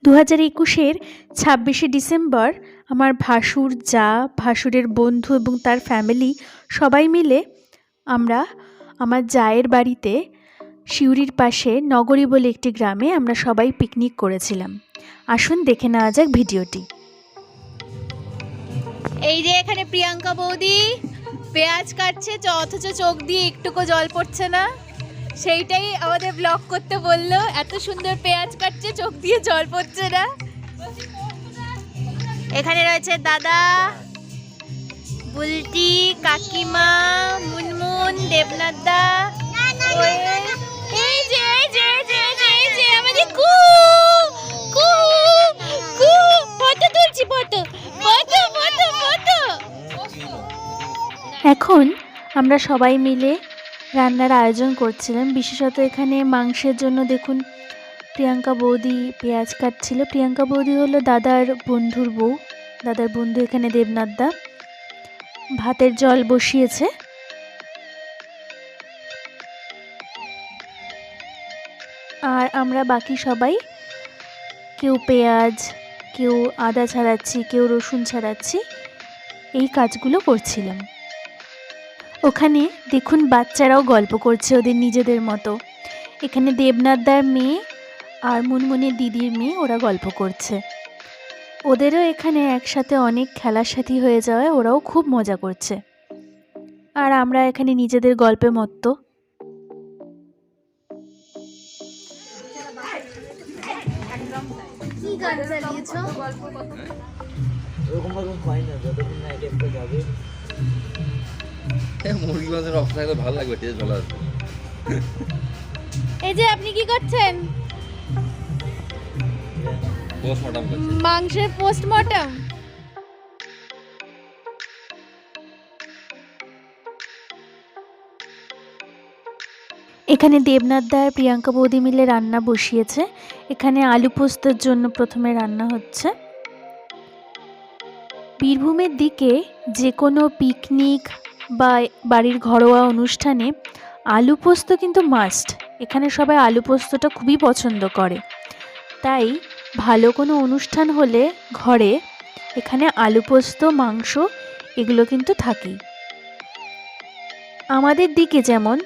2021-এর 26শে December আমার ভাসুর, যা, ভাসুরের বন্ধু এবং তার ফ্যামিলি সবাই মিলে আমরা আমার জায়ের বাড়িতে সিউড়ির পাশে নগরী বলে একটি গ্রামে আমরা সবাই পিকনিক করেছিলাম। আসুন দেখে নেওয়া যাক ভিডিওটি। এই যে এখানে প্রিয়াঙ্কা বৌদি পেঁয়াজ কাটছে, অথচ চোখ দিয়ে একটুকু জল পড়ছে না। সেইটাই আমাদের ব্লগ করতে বললো, এত সুন্দর পেঁয়াজ কাটছে, চোখ দিয়ে জল পড়ছে না। এখানে রয়েছে দাদা, বুলটি, কাকিমা, মুনমুন, দেবনাথ দা, এই যে আমাদের কু কু কু ফটো তুলছি, ফটো ফটো ফটো ফটো। এখন আমরা সবাই মিলে রান্নার আয়োজন করছিলাম। বিশেষত এখানে মাংসের জন্য দেখুন প্রিয়াঙ্কা বৌদি পেঁয়াজ কাটছিল। প্রিয়াঙ্কা বৌদি হলো দাদার বন্ধুর বউ, দাদার বন্ধু এখানে দেবনাথ দা। ভাতের জল বসিয়েছে। আর আমরা বাকি সবাই কেউ পেঁয়াজ, কেউ আদা ছাড়াচ্ছি, কেউ রসুন ছাড়াচ্ছি, এই কাজগুলো করছিলাম। ওখানে দেখুন বাচ্চারাও গল্প করছে ওদের নিজেদের মতো। এখানে দেবনাথদার মেয়ে আর মুনমুনের দিদির মেয়ে, ওরা গল্প করছে। ওদেরও এখানে একসাথে অনেক খেলার সাথী হয়ে যাওয়ায় ওরাও খুব মজা করছে। আর আমরা এখানে নিজেদের গল্পে মত্ত। মুরগি মাছের অবস্থা থাকলে ভালো লাগবে, টেস্ট ভালো আসবে। এই যে আপনি কি করছেন? পোস্টমর্টম করছি। মাংসের পোস্টমর্টম। এখানে দেবনাথদা আর প্রিয়াঙ্কা বৌদি মিলে রান্না বসিয়েছে। এখানে আলু পোস্তর জন্য প্রথমে রান্না হচ্ছে। বীরভূমের দিকে যে কোনো পিকনিক বা বাড়ির ঘরোয়া অনুষ্ঠানে আলু পোস্ত কিন্তু মাস্ট। এখানে সবাই আলু পোস্তটা খুবই পছন্দ করে। তাই ভালো কোনো অনুষ্ঠান হলে ঘরে এখানে আলু পোস্ত, মাংস এগুলো কিন্তু থাকেই। আমাদের দিকে যেমন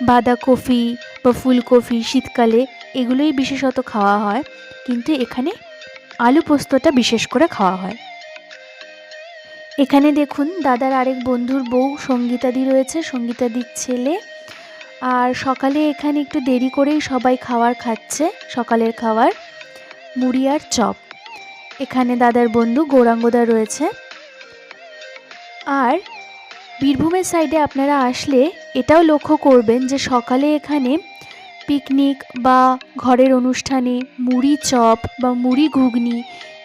বাঁধাকপি বা ফুলকপি শীতকালে এগুলোই বিশেষত খাওয়া হয়, কিন্তু এখানে আলু পোস্তটা বিশেষ করে খাওয়া হয়। এখানে দেখুন দাদার আরেক বন্ধুর বউ সঙ্গীতাদি রয়েছে, সঙ্গীতাদির ছেলে। আর সকালে এখানে একটু দেরি করেই সবাই খাবার খাচ্ছে। সকালের খাবার মুড়ি আর চপ। এখানে দাদার বন্ধু গৌরাঙ্গদা রয়েছে। আর বীরভূমের সাইডে আপনারা আসলে এটাও লক্ষ্য করবেন যে সকালে এখানে পিকনিক বা ঘরের অনুষ্ঠানে মুড়ি চপ বা মুড়ি ঘুগনি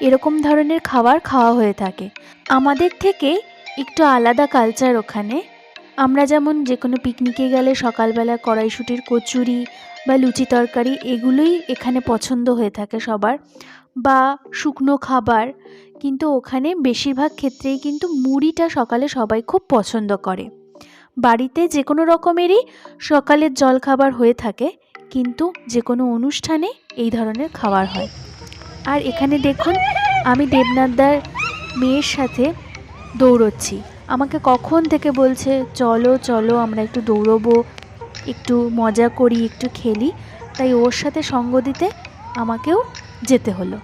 এরকম ধরনের খাবার খাওয়া হয়ে থাকে। আমাদের থেকে একটু আলাদা কালচার ওখানে। আমরা যেমন যে কোনো পিকনিকে গেলে সকালবেলা কড়াইশুঁটির কচুরি বা লুচি তরকারি এগুলোই এখানে পছন্দ হয়ে থাকে সবার, বা শুকনো খাবার, কিন্তু ওখানে বেশিরভাগ ক্ষেত্রেই কিন্তু মুড়িটা সকালে সবাই খুব পছন্দ করে। বাড়িতে যে কোনো রকমেরই সকালের জলখাবার হয়ে থাকে, কিন্তু যে কোনো অনুষ্ঠানে এই ধরনের খাবার হয়। আর এখানে দেখুন আমি দেবনাথদার মেয়ের সাথে দৌড়চ্ছি। আমাকে কখন থেকে বলছে চলো চলো আমরা একটু দৌড়বো, একটু মজা করি, একটু খেলি। তাই ওর সাথে সঙ্গ দিতে আমাকেও যেতে হলো।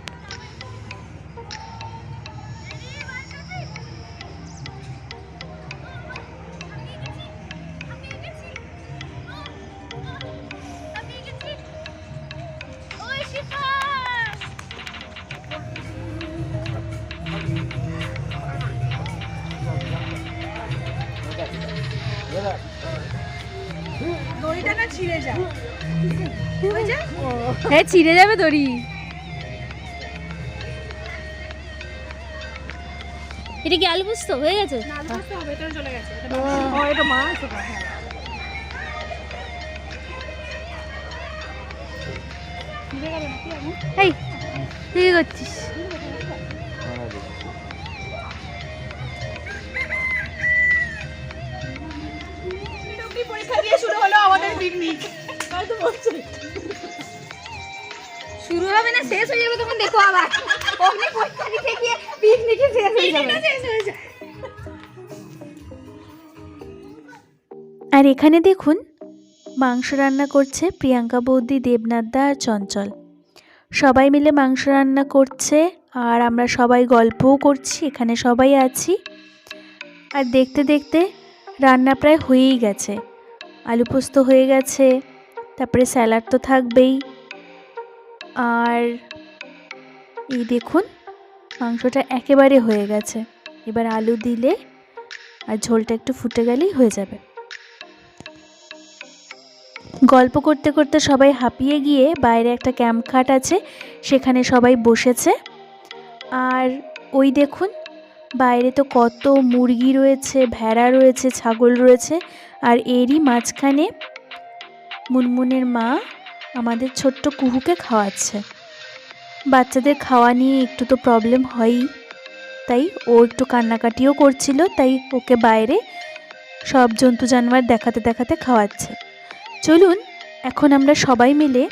দড়িটা না ছিঁড়ে যায়, হ্যাঁ ছিঁড়ে যাবে দড়ি। এটা কি আলু পোস্ত হয়ে গেছে? এই তুই কি করছিস? পরীক্ষা দিয়ে শুরু হলো আমাদের পিকনিক। শুরু হবে না শেষ হয়ে যাবে তখন দেখো। আবার অগ্নি পরীক্ষা দিতে গিয়ে পিকনিকে শেষ হয়ে যাবে। আর এখানে দেখুন মাংস রান্না করছে প্রিয়াঙ্কা বৌদি, দেবনাথদা আর চঞ্চল। সবাই মিলে মাংস রান্না করছে আর আমরা সবাই গল্পও করছি, এখানে সবাই আছি। আর দেখতে দেখতে রান্না প্রায় হয়েই গেছে। আলু পোস্ত হয়ে গেছে, তারপরে স্যালাড তো থাকবেই। আর এই দেখুন মাংসটা একেবারে হয়ে গেছে। এবার আলু দিলে আর ঝোলটা একটু ফুটে গেলেই হয়ে যাবে। গল্প করতে করতে সবাই হাঁপিয়ে গিয়ে বাইরে একটা ক্যাম্প খাট আছে, সেখানে সবাই বসেছে। আর ওই দেখুন বাইরে তো কত মুরগি রয়েছে, ভেড়া রয়েছে, ছাগল রয়েছে। আর এরই মাঝখানে মুনমুনের মা আমাদের ছোট্ট কুহুকে খাওয়াচ্ছে। বাচ্চাদের খাওয়া নিয়ে একটু তো প্রবলেম হয়ই, তাই ও একটু কান্নাকাটিও করছিল, তাই ওকে বাইরে সব জন্তু জানোয়ার দেখাতে দেখাতে খাওয়াচ্ছে। চলুন এখন আমরা সবাই মিলে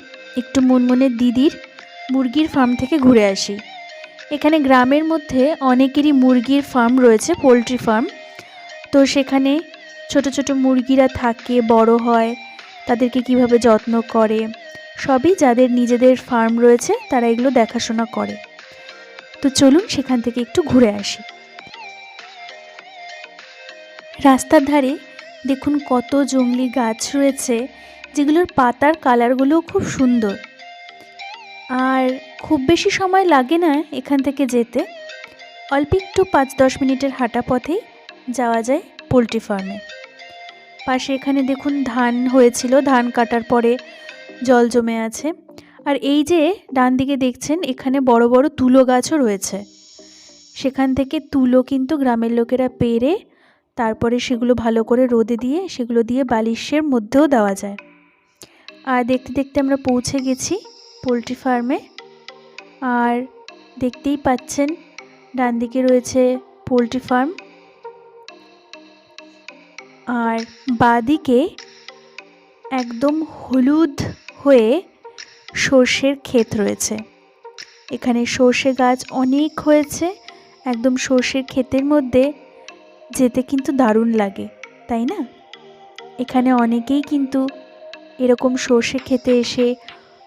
একটু মুনমুনের দিদির মুরগির ফার্ম থেকে ঘুরে আসি। এখানে গ্রামের মধ্যে অনেকেরই মুরগির ফার্ম রয়েছে, পোলট্রি ফার্ম। তো সেখানে ছোট ছোট মুরগিরা থাকে, বড় হয়, তাদেরকে কিভাবে যত্ন করে সবই যাদের নিজেদের ফার্ম রয়েছে তারা এগুলো দেখাশোনা করে। তো চলুন সেখান থেকে একটু ঘুরে আসি। রাস্তার ধারে দেখুন কত জংলি গাছ রয়েছে, যেগুলোর পাতার কালারগুলোও খুব সুন্দর। আর খুব বেশি সময় লাগে না এখান থেকে যেতে, অল্প একটু 5-10 মিনিটের হাঁটা পথেই যাওয়া যায় পোলট্রি ফার্মে। পাশে এখানে দেখুন ধান হয়েছিল, ধান কাটার পরে জল জমে আছে। আর এই যে ডান দিকে দেখছেন এখানে বড় বড় তুলো গাছও রয়েছে। সেখান থেকে তুলো কিন্তু গ্রামের লোকেরা পেড়ে তারপরে সেগুলো ভালো করে রোদে দিয়ে সেগুলো দিয়ে বালিশের মধ্যেও দেওয়া যায়। আর দেখতে দেখতে আমরা পৌঁছে গেছি পোলট্রি ফার্মে। আর দেখতেই পাচ্ছেন ডান দিকে রয়েছে পোলট্রি ফার্ম, আর বাঁদিকে একদম হলুদ হয়ে সর্ষের ক্ষেত রয়েছে। এখানে সর্ষে গাছ অনেক হয়েছে, একদম সর্ষের ক্ষেতের মধ্যে যেতে কিন্তু দারুণ লাগে, তাই না? এখানে অনেকেই কিন্তু এরকম সর্ষে খেতে এসে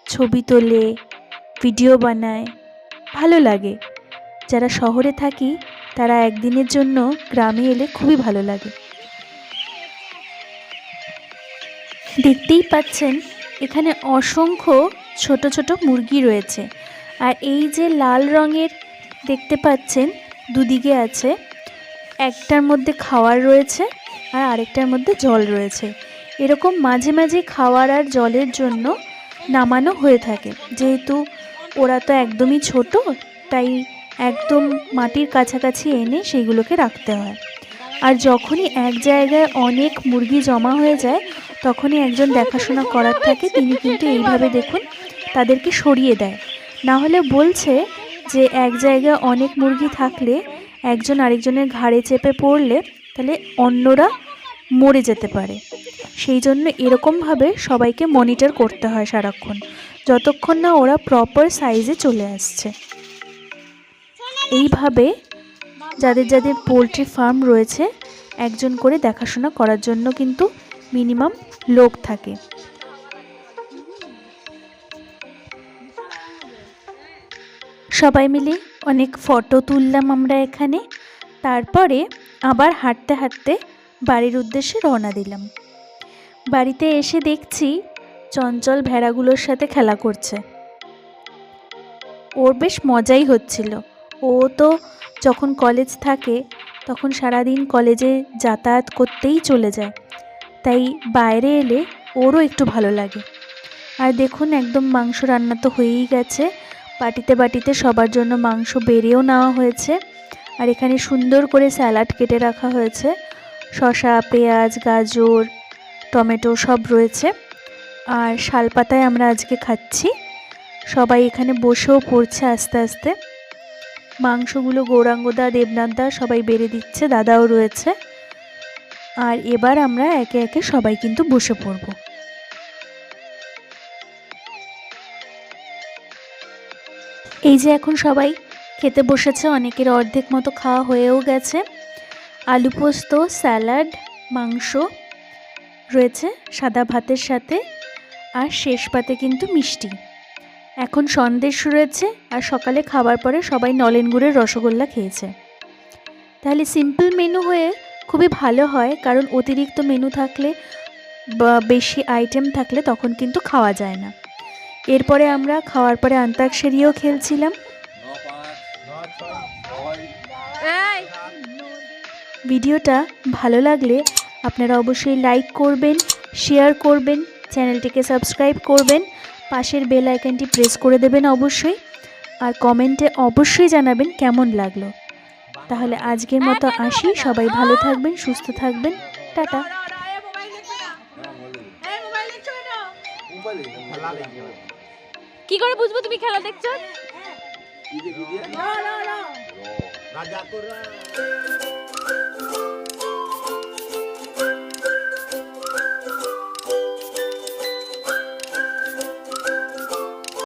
ছবি তোলে, ভিডিও বানায়, ভালো লাগে। যারা শহরে থাকি তারা একদিনের জন্য গ্রামে এলে খুবই ভালো লাগে। দেখতেই পাচ্ছেন এখানে অসংখ্য ছোট ছোট মুরগি রয়েছে। আর এই যে লাল রঙের দেখতে পাচ্ছেন দুদিকে আছে, একটার মধ্যে খাওয়ার রয়েছে আর আরেকটার মধ্যে জল রয়েছে। এরকম মাঝে মাঝে খাওয়ার আর জলের জন্য নামানো হয়ে থাকে, যেহেতু ওরা তো একদমই ছোট, তাই একদম মাটির কাছাকাছি এনে সেইগুলোকে রাখতে হয়। আর যখনই এক জায়গায় অনেক মুরগি জমা হয়ে যায় তখনই একজন দেখাশোনা করার থাকে, তিনি কিন্তু এইভাবে দেখুন তাদেরকে সরিয়ে দেয়। না হলে বলছে যে এক জায়গায় অনেক মুরগি থাকলে একজন আরেকজনের ঘাড়ে চেপে পড়লে তাহলে অন্যরা মরে যেতে পারে। সেই জন্য এরকমভাবে সবাইকে মনিটর করতে হয় সারাক্ষণ, যতক্ষণ না ওরা প্রপার সাইজে চলে আসছে। এইভাবে যাদের যাদের পোলট্রি ফার্ম রয়েছে একজন করে দেখাশোনা করার জন্য কিন্তু মিনিমাম লোক থাকে। সবাই মিলে অনেক ফটো তুললাম আমরা এখানে। তারপরে আবার হাঁটতে হাঁটতে বাড়ির উদ্দেশ্যে রওনা দিলাম। বাড়িতে এসে দেখছি চঞ্চল ভেড়াগুলোর সাথে খেলা করছে। ওর বেশ মজাই হচ্ছিল। ও তো যখন কলেজ থাকে তখন সারাদিন কলেজে যাতায়াত করতেই চলে যায়, তাই বাইরে এলে ওরও একটু ভালো লাগে। আর দেখুন একদম মাংস রান্না তো হয়েই গেছে, বাটিতে বাটিতে সবার জন্য মাংস বেড়েও নেওয়া হয়েছে। আর এখানে সুন্দর করে স্যালাড কেটে রাখা হয়েছে, শসা, পেঁয়াজ, গাজর, টমেটো সব রয়েছে। আর শালপাতায় আমরা আজকে খাচ্ছি। সবাই এখানে বসেও পড়ছে আস্তে আস্তে। মাংসগুলো গৌরাঙ্গদা, দেবনাথদা সবাই বেড়ে দিচ্ছে, দাদাও রয়েছে। আর এবার আমরা একে একে সবাই কিন্তু বসে পড়ব। এই যে এখন সবাই খেতে বসেছে, অনেকের অর্ধেক মতো খাওয়া হয়েও গেছে। আলু পোস্ত, স্যালাড, মাংস রয়েছে সাদা ভাতের সাথে, আর শেষ পাতে কিন্তু মিষ্টি। এখন সন্দেশ রয়েছে, আর সকালে খাবার পরে সবাই নলেন গুড়ের রসগোল্লা খেয়েছে। তাহলে সিম্পল মেনু হয়ে খুবই ভালো হয়, কারণ অতিরিক্ত মেনু থাকলে বা বেশি আইটেম থাকলে তখন কিন্তু খাওয়া যায় না। এরপরে আমরা খাওয়ার পরে অন্তাক্ষরীও খেলছিলাম। ভিডিওটা ভালো লাগলে আপনারা অবশ্যই লাইক করবেন, শেয়ার করবেন, চ্যানেলটিকে সাবস্ক্রাইব করবেন, পাশের বেল আইকনটি প্রেস করে দেবেন অবশ্যই, আর কমেন্টে অবশ্যই জানাবেন কেমন লাগলো। তাহলে আজকের মতো আসি, সবাই ভালো থাকবেন, সুস্থ থাকবেন, টাটা। কি করে বুঝবো তুমি খেলা দেখছো? রাজা